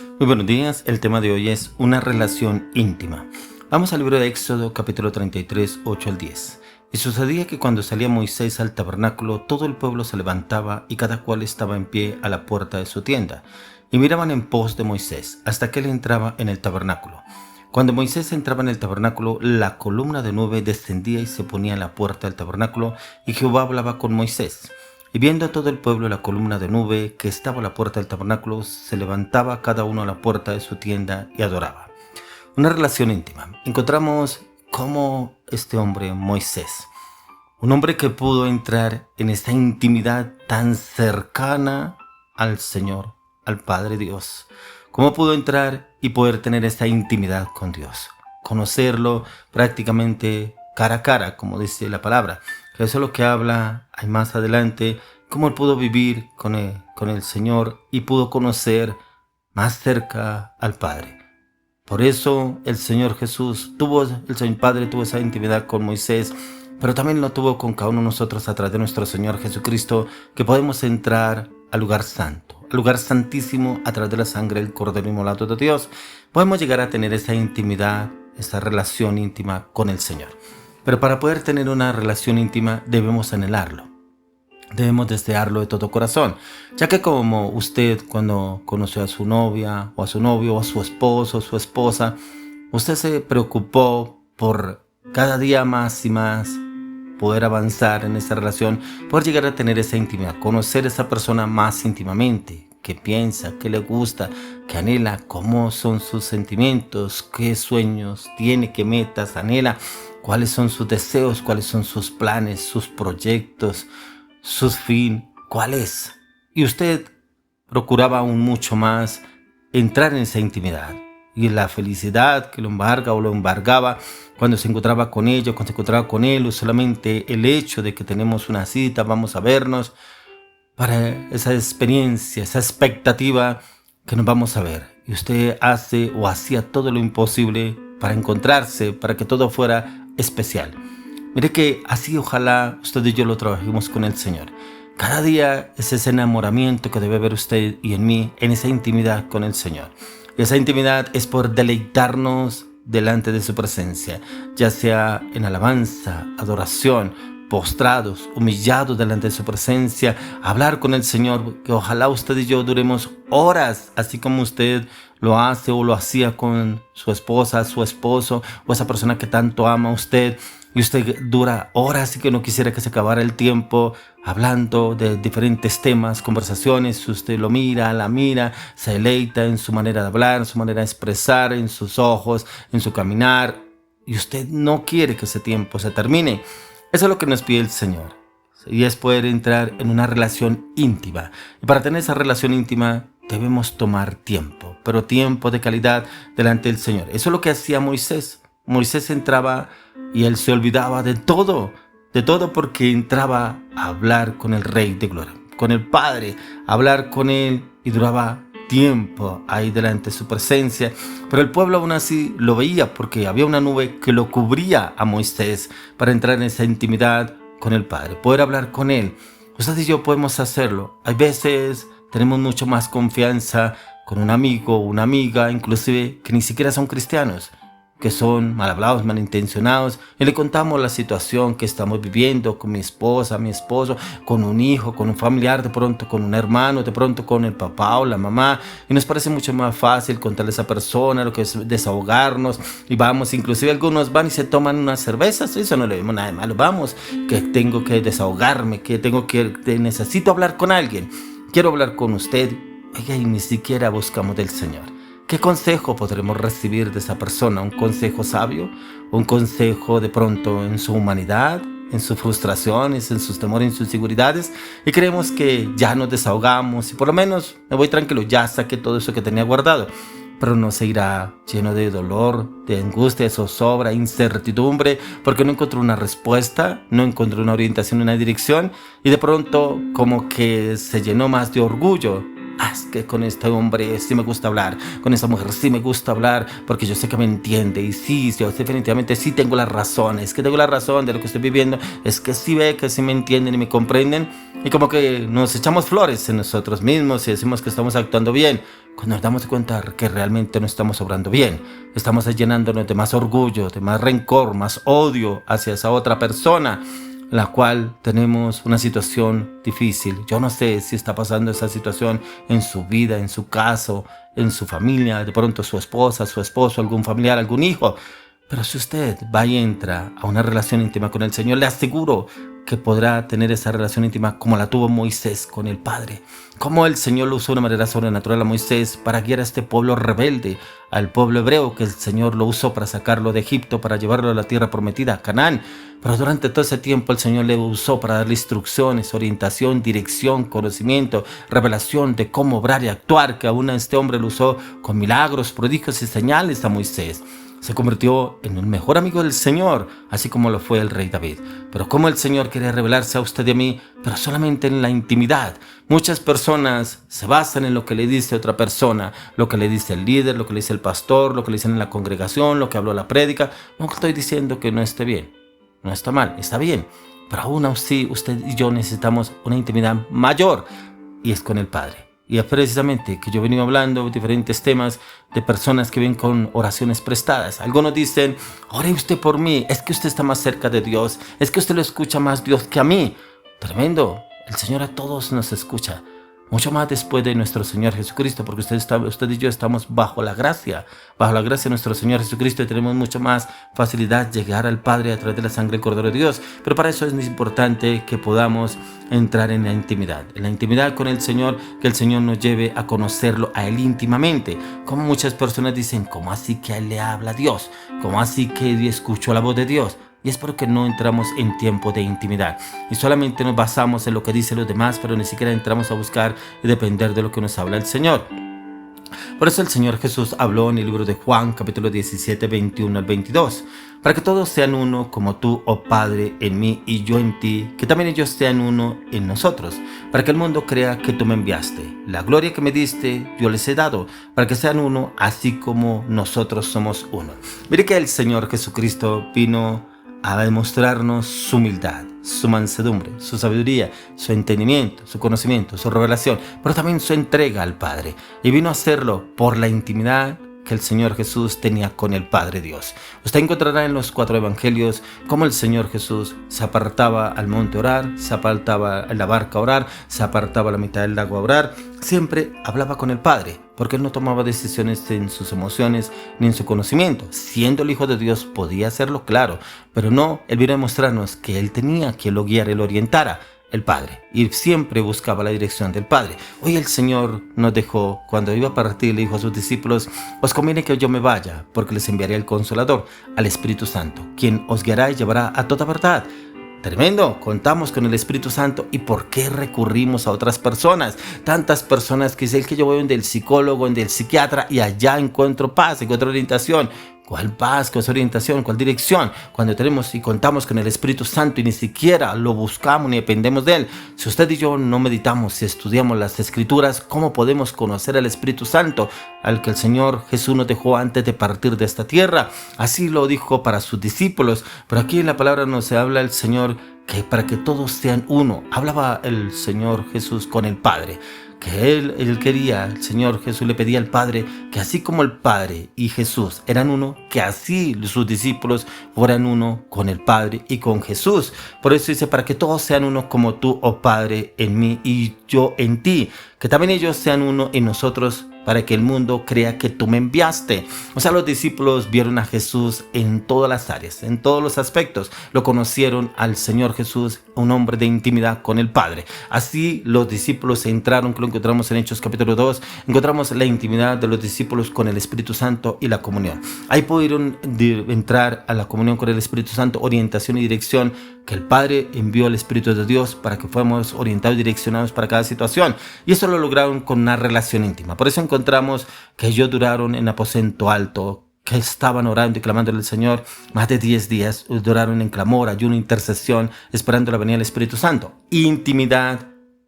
Muy buenos días, el tema de hoy es una relación íntima. Vamos al libro de Éxodo, capítulo 33, 8 al 10. Y sucedía que cuando salía Moisés al tabernáculo, todo el pueblo se levantaba y cada cual estaba en pie a la puerta de su tienda. Y miraban en pos de Moisés, hasta que él entraba en el tabernáculo. Cuando Moisés entraba en el tabernáculo, la columna de nube descendía y se ponía en la puerta del tabernáculo, y Jehová hablaba con Moisés. Y viendo todo el pueblo la columna de nube que estaba a la puerta del tabernáculo, se levantaba cada uno a la puerta de su tienda y adoraba. Una relación íntima. Encontramos cómo este hombre, Moisés, un hombre que pudo entrar en esta intimidad tan cercana al Señor, al Padre Dios. Cómo pudo entrar y poder tener esta intimidad con Dios. Conocerlo prácticamente cara a cara, como dice la palabra. Que eso es lo que habla ahí más adelante, cómo él pudo vivir con el Señor y pudo conocer más cerca al Padre. Por eso el Señor Jesús el Señor Padre tuvo esa intimidad con Moisés, pero también lo tuvo con cada uno de nosotros a través de nuestro Señor Jesucristo, que podemos entrar al lugar santo, al lugar santísimo a través de la sangre del Cordero Inmolado de Dios. Podemos llegar a tener esa intimidad, esa relación íntima con el Señor. Pero para poder tener una relación íntima debemos anhelarlo. Debemos desearlo de todo corazón, ya que como usted cuando conoció a su novia o a su novio o a su esposo o su esposa, usted se preocupó por cada día más y más poder avanzar en esa relación, poder llegar a tener esa intimidad, conocer a esa persona más íntimamente, qué piensa, qué le gusta, qué anhela, cómo son sus sentimientos, qué sueños tiene, qué metas anhela, cuáles son sus deseos, cuáles son sus planes, sus proyectos, sus fin, cuál es. Y usted procuraba aún mucho más entrar en esa intimidad. Y la felicidad que lo embarga o lo embargaba cuando se encontraba con ella, cuando se encontraba con él, o solamente el hecho de que tenemos una cita, vamos a vernos, para esa experiencia, esa expectativa que nos vamos a ver. Y usted hace o hacía todo lo imposible para encontrarse, para que todo fuera especial. Mire que así ojalá usted y yo lo trabajemos con el Señor. Cada día es ese enamoramiento que debe haber usted y en mí, en esa intimidad con el Señor. Y esa intimidad es por deleitarnos delante de su presencia, ya sea en alabanza, adoración, postrados, humillados delante de su presencia, hablar con el Señor, que ojalá usted y yo duremos horas, así como usted lo hace o lo hacía con su esposa, su esposo, o esa persona que tanto ama a usted, y usted dura horas y que no quisiera que se acabara el tiempo hablando de diferentes temas, conversaciones. Usted lo mira, la mira, se deleita en su manera de hablar, en su manera de expresar, en sus ojos, en su caminar, y usted no quiere que ese tiempo se termine. Eso es lo que nos pide el Señor, y es poder entrar en una relación íntima. Y para tener esa relación íntima debemos tomar tiempo, pero tiempo de calidad delante del Señor. Eso es lo que hacía Moisés. Moisés entraba y él se olvidaba de todo porque entraba a hablar con el Rey de Gloria, con el Padre, a hablar con él, y duraba tiempo ahí delante de su presencia. Pero el pueblo aún así lo veía porque había una nube que lo cubría a Moisés para entrar en esa intimidad con el Padre, poder hablar con él. Usted y yo podemos hacerlo. Hay veces tenemos mucho más confianza con un amigo o una amiga, inclusive que ni siquiera son cristianos, que son mal hablados, malintencionados, y le contamos la situación que estamos viviendo con mi esposa, mi esposo, con un hijo, con un familiar, de pronto con un hermano, de pronto con el papá o la mamá, y nos parece mucho más fácil contarle a esa persona lo que es desahogarnos, y vamos, inclusive algunos van y se toman unas cervezas, eso no le vemos nada de malo, vamos, que tengo que desahogarme, que necesito hablar con alguien, quiero hablar con usted, y ni siquiera buscamos del Señor. ¿Qué consejo podremos recibir de esa persona? ¿Un consejo sabio? ¿Un consejo de pronto en su humanidad, en sus frustraciones, en sus temores, en sus inseguridades? Y creemos que ya nos desahogamos y por lo menos me voy tranquilo, ya saqué todo eso que tenía guardado. Pero no se irá lleno de dolor, de angustia, de zozobra, incertidumbre, porque no encontró una respuesta, no encontró una orientación, una dirección, y de pronto como que se llenó más de orgullo. Es que con este hombre sí me gusta hablar, con esta mujer sí me gusta hablar, porque yo sé que me entiende, y sí, yo definitivamente sí tengo las razones, que tengo la razón de lo que estoy viviendo, es que sí ve que sí me entienden y me comprenden, y como que nos echamos flores en nosotros mismos y decimos que estamos actuando bien, cuando nos damos cuenta que realmente no estamos obrando bien. Estamos llenándonos de más orgullo, de más rencor, más odio hacia esa otra persona, la cual tenemos una situación difícil. Yo no sé si está pasando esa situación en su vida, en su caso, en su familia, de pronto su esposa, su esposo, algún familiar, algún hijo. Pero si usted va y entra a una relación íntima con el Señor, le aseguro que podrá tener esa relación íntima como la tuvo Moisés con el Padre. Como el Señor lo usó de una manera sobrenatural a Moisés para guiar a este pueblo rebelde, al pueblo hebreo, que el Señor lo usó para sacarlo de Egipto, para llevarlo a la tierra prometida, a Canaán. Pero durante todo ese tiempo el Señor le usó para darle instrucciones, orientación, dirección, conocimiento, revelación de cómo obrar y actuar, que aún este hombre lo usó con milagros, prodigios y señales a Moisés. Se convirtió en un mejor amigo del Señor, así como lo fue el rey David. Pero como el Señor quiere revelarse a usted y a mí, pero solamente en la intimidad. Muchas personas se basan en lo que le dice otra persona, lo que le dice el líder, lo que le dice el pastor, lo que le dicen en la congregación, lo que habló la prédica. No estoy diciendo que no esté bien, no está mal, está bien. Pero aún así, usted y yo necesitamos una intimidad mayor, y es con el Padre. Y es precisamente que yo he venido hablando de diferentes temas de personas que vienen con oraciones prestadas. Algunos dicen, ore usted por mí, es que usted está más cerca de Dios, es que usted lo escucha más Dios que a mí. Tremendo, el Señor a todos nos escucha, mucho más después de nuestro Señor Jesucristo, porque usted y yo estamos bajo la gracia de nuestro Señor Jesucristo, y tenemos mucho más facilidad de llegar al Padre a través de la sangre del Cordero de Dios. Pero para eso es muy importante que podamos entrar en la intimidad con el Señor, que el Señor nos lleve a conocerlo a Él íntimamente. Como muchas personas dicen, ¿cómo así que a Él le habla Dios? ¿Cómo así que escucho la voz de Dios? Y es porque no entramos en tiempo de intimidad y solamente nos basamos en lo que dicen los demás, pero ni siquiera entramos a buscar y depender de lo que nos habla el Señor. Por eso el Señor Jesús habló en el libro de Juan, capítulo 17, 21 al 22. Para que todos sean uno, como tú, oh Padre, en mí y yo en ti, que también ellos sean uno en nosotros, para que el mundo crea que tú me enviaste. La gloria que me diste, yo les he dado, para que sean uno, así como nosotros somos uno. Mire que el Señor Jesucristo vino a demostrarnos su humildad, su mansedumbre, su sabiduría, su entendimiento, su conocimiento, su revelación, pero también su entrega al Padre. Y vino a hacerlo por la intimidad que el Señor Jesús tenía con el Padre Dios. Usted encontrará en los 4 evangelios cómo el Señor Jesús se apartaba al monte a orar, se apartaba en la barca a orar, se apartaba a la mitad del lago a orar. Siempre hablaba con el Padre, porque Él no tomaba decisiones en sus emociones ni en su conocimiento. Siendo el Hijo de Dios podía hacerlo, claro, pero no, Él vino a mostrarnos que Él tenía que lo guiara y lo orientara, el Padre, y siempre buscaba la dirección del Padre. Hoy el Señor nos dejó, cuando iba a partir, le dijo a sus discípulos, os conviene que yo me vaya, porque les enviaré el Consolador, al Espíritu Santo, quien os guiará y llevará a toda verdad. Tremendo, contamos con el Espíritu Santo. ¿Y por qué recurrimos a otras personas? Tantas personas que dicen que yo voy donde el psicólogo, donde el psiquiatra, y allá encuentro paz, encuentro orientación. ¿Cuál paz? ¿Cuál orientación? ¿Cuál dirección? Cuando tenemos y contamos con el Espíritu Santo y ni siquiera lo buscamos ni dependemos de Él. Si usted y yo no meditamos, si estudiamos las Escrituras, ¿cómo podemos conocer al Espíritu Santo, al que el Señor Jesús nos dejó antes de partir de esta tierra? Así lo dijo para sus discípulos. Pero aquí en la palabra nos habla el Señor que para que todos sean uno. Hablaba el Señor Jesús con el Padre, que él quería, el Señor Jesús le pedía al Padre que así como el Padre y Jesús eran uno, que así sus discípulos fueran uno con el Padre y con Jesús. Por eso dice, para que todos sean uno como tú, oh Padre, en mí y yo en ti, que también ellos sean uno en nosotros, para que el mundo crea que tú me enviaste. O sea, los discípulos vieron a Jesús en todas las áreas, en todos los aspectos. Lo conocieron al Señor Jesús, un hombre de intimidad con el Padre. Así los discípulos entraron, que lo encontramos en Hechos capítulo 2, encontramos la intimidad de los discípulos con el Espíritu Santo y la comunión. Ahí pudieron entrar a la comunión con el Espíritu Santo, orientación y dirección, que el Padre envió al Espíritu de Dios para que fuéramos orientados y direccionados para cada situación. Y eso lo lograron con una relación íntima. Por eso encontramos que ellos duraron en aposento alto, que estaban orando y clamándole al Señor más de 10 días, duraron en clamor, ayuno, intercesión, esperando la venida del Espíritu Santo. Intimidad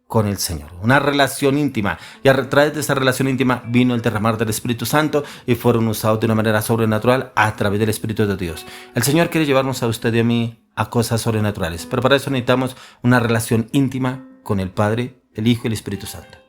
con el Señor, una relación íntima, y a través de esa relación íntima vino el derramar del Espíritu Santo y fueron usados de una manera sobrenatural a través del Espíritu de Dios. El Señor quiere llevarnos a usted y a mí a cosas sobrenaturales, pero para eso necesitamos una relación íntima con el Padre, el Hijo y el Espíritu Santo.